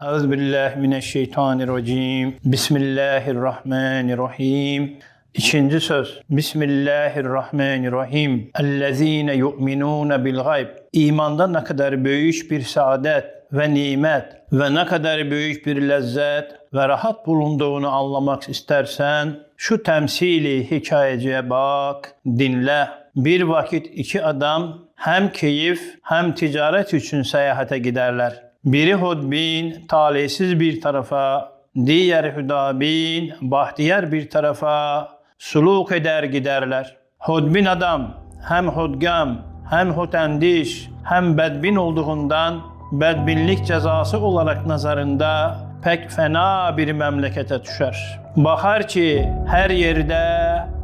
Euzubillahimineşşeytanirracim. Bismillahirrahmanirrahim. İkinci söz. Bismillahirrahmanirrahim. Ellezine yu'minune bil gayb. İmanda ne kadar büyük bir saadet ve nimet ve ne kadar büyük bir lezzet ve rahat bulunduğunu anlamak istersen şu temsili hikayeciye bak, dinle. Bir vakit iki adam hem keyif hem ticaret için seyahate giderler. Biri hodbin, talihsiz bir tarafa, diğer hüdabin, bahtiyar bir tarafa suluk eder giderler. Hodbin adam hem hodgam, hem hotendiş, hem bedbin olduğundan bedbinlik cezası olarak nazarında pek fena bir memlekete düşer. Bakar ki her yerde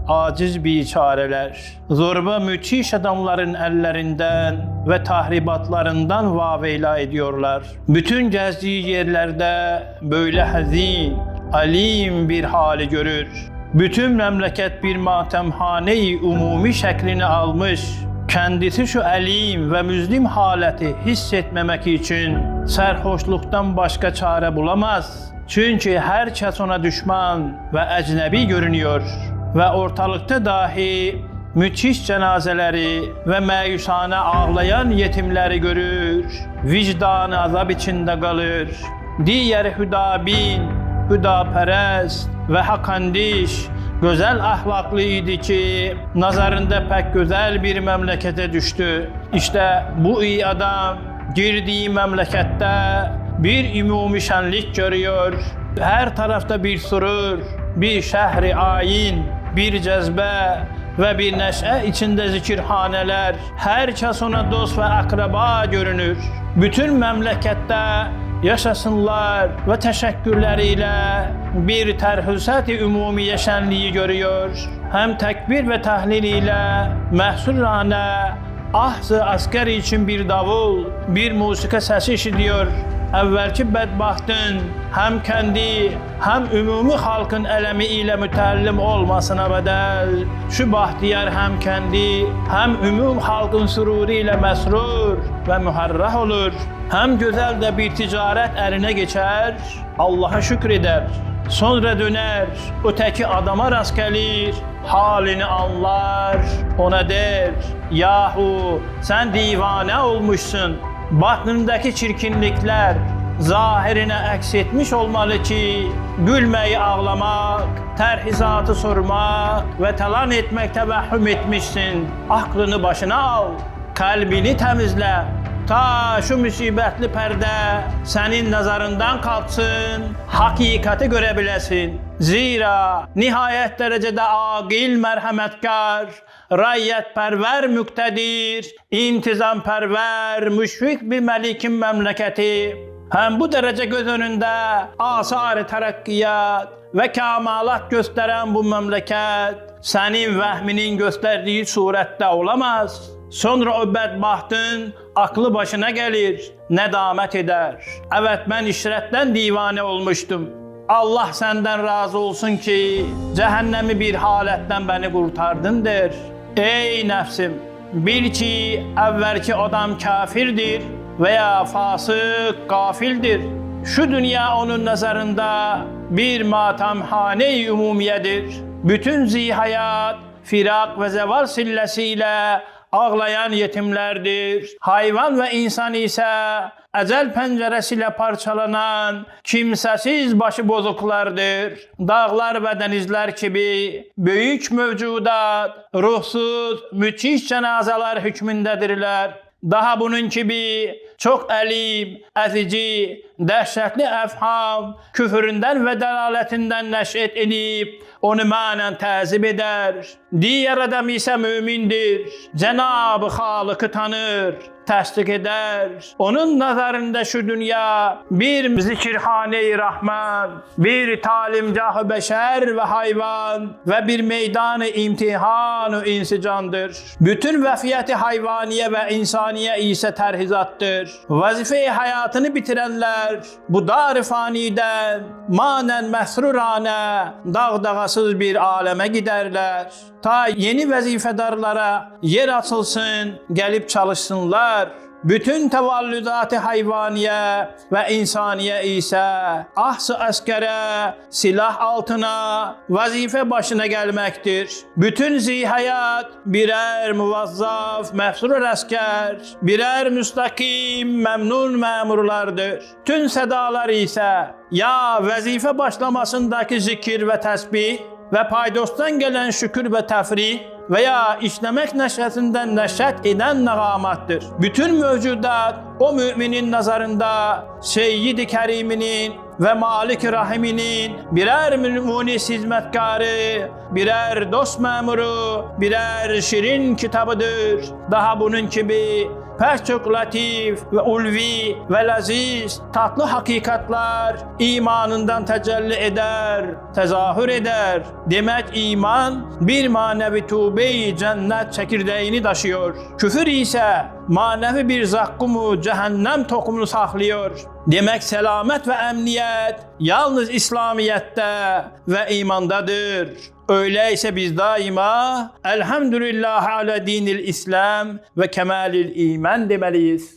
aciz biçareler, zorba müthiş adamların ellerinden ve tahribatlarından vaveyla ediyorlar. Bütün gezdiği yerlerde böyle hazin, alim bir hali görür. Bütün memleket bir matemhane-i umumi şeklini almış. Kendisi şu alim ve müzlim haleti hissetmemek için serhoşluktan başka çare bulamaz. Çünkü herkes ona düşman ve ecnebi görünüyor. Ve ortalıkta dahi müthiş cenazeleri ve meyusane ağlayan yetimleri görür. Vicdanı azap içinde kalır. Diğer hüdabin, hüdaperest ve hakandiş, güzel ahlaklıydı ki nazarında pek güzel bir memlekete düştü. İşte bu iyi adam girdiği memlekette bir umumi şenlik görüyor. Her tarafta bir surur, bir şehri ayin, bir cezbe ve bir neşe içinde zikirhaneler. Herkes ona dost ve akraba görünür. Bütün memlekette yaşasınlar ve teşekkürleriyle bir terhüsat-ı umumiye şenliği görüyor. Hem tekbir ve tahlil ile mehsurrane ahz-ı asker için bir davul, bir musika sesi işitiyor. Evvelki bedbahtın hem kendi hem ümumi halkın elemi ile mütellim olmasına bedel, şu bahtiyar hem kendi hem ümum halkın sururu ile mesrur ve muharrah olur. Hem güzel de bir ticaret eline geçer, Allah'a şükreder. Sonra döner, öteki adama rast gelir, halini anlar, ona der, yahu sen divane olmuşsun. Batnındaki çirkinlikler zahirine aks etmiş olmalı ki gülmeyi ağlamak, terhizatı sormak ve talan etmek tevehhüm etmişsin. Aklını başına al, kalbini temizle. Ta şu musibetli perde senin nazarından kalksın, hakikati görebilesin. Zira nihayet derecede âgil merhametkar, rayyetperver müktedir, intizamperver, müşfik bir melikin memleketi. Hem bu derece göz önünde asar-ı terakkiyat ve kemalat gösteren bu memleket senin vehminin gösterdiği surette olamaz. Sonra o bedbahtın aklı başına gelir, nedamet eder. Evet, ben işretten divane olmuştum. Allah senden razı olsun ki cehennemi bir haletten beni kurtardın der. Ey nefsim, bil ki evvelki adam kafirdir veya fasık, gafildir. Şu dünya onun nazarında bir matemhane-i umumiyedir. Bütün zihayat, firak ve zeval sillesiyle ağlayan yetimlerdir. Hayvan ve insan ise ecel penceresiyle parçalanan kimsesiz başıbozuklardır. Dağlar ve denizler gibi büyük mevcudat, ruhsuz, müthiş cenazeler hükmündedirler. Daha bunun gibi çok elim, ezici, dehşetli efham, küfüründen ve delaletinden neş'et edip onu manen tezip eder. Diğer adam ise mümindir. Cenab-ı Halık'ı tanır, tasdik eder. Onun nazarında şu dünya bir zikirhane-i Rahman, bir talimgah-ı beşer ve hayvan ve bir meydan-ı imtihan-ı insicandır. Bütün vefiyeti hayvaniye ve insaniye ise terhizattır. Vazife-i hayatını bitirenler bu dar-ı faniden manen mesrurane dağdağasız bir aleme giderler. Ta yeni vazifedarlara yer açılsın, gelip çalışsınlar. bütün təvallüdat-ı hayvaniye ve insaniye ise ahs-ı askere, silah altına, vazife başına gelmektir. Bütün zihayat birer muvazzaf, mefsurur asker, birer müstakim, memnun memurlardır. Tüm sedalar ise ya vazife başlamasındaki zikir ve tesbih ve paydostan gelen şükür ve tefrih veya işlemek neşretinden neşret eden nağamattır. Bütün mevcudat o müminin nazarında Seyyid-i Keriminin ve Malik-i Rahiminin birer munis hizmetkarı, birer dost memuru, birer şirin kitabıdır. Daha bunun gibi pek çok latif ve ulvi ve leziz tatlı hakikatlar imanından tecelli eder, tezahür eder. Demek iman bir manevi tûbe-i cennet çekirdeğini taşıyor. Küfür ise manevi bir zakkumu cehennem tokumunu saklıyor. Demek selamet ve emniyet yalnız İslamiyet'te ve imandadır. Öyleyse biz daima elhamdülillah ala dinil İslam ve kemalil iman demeliyiz.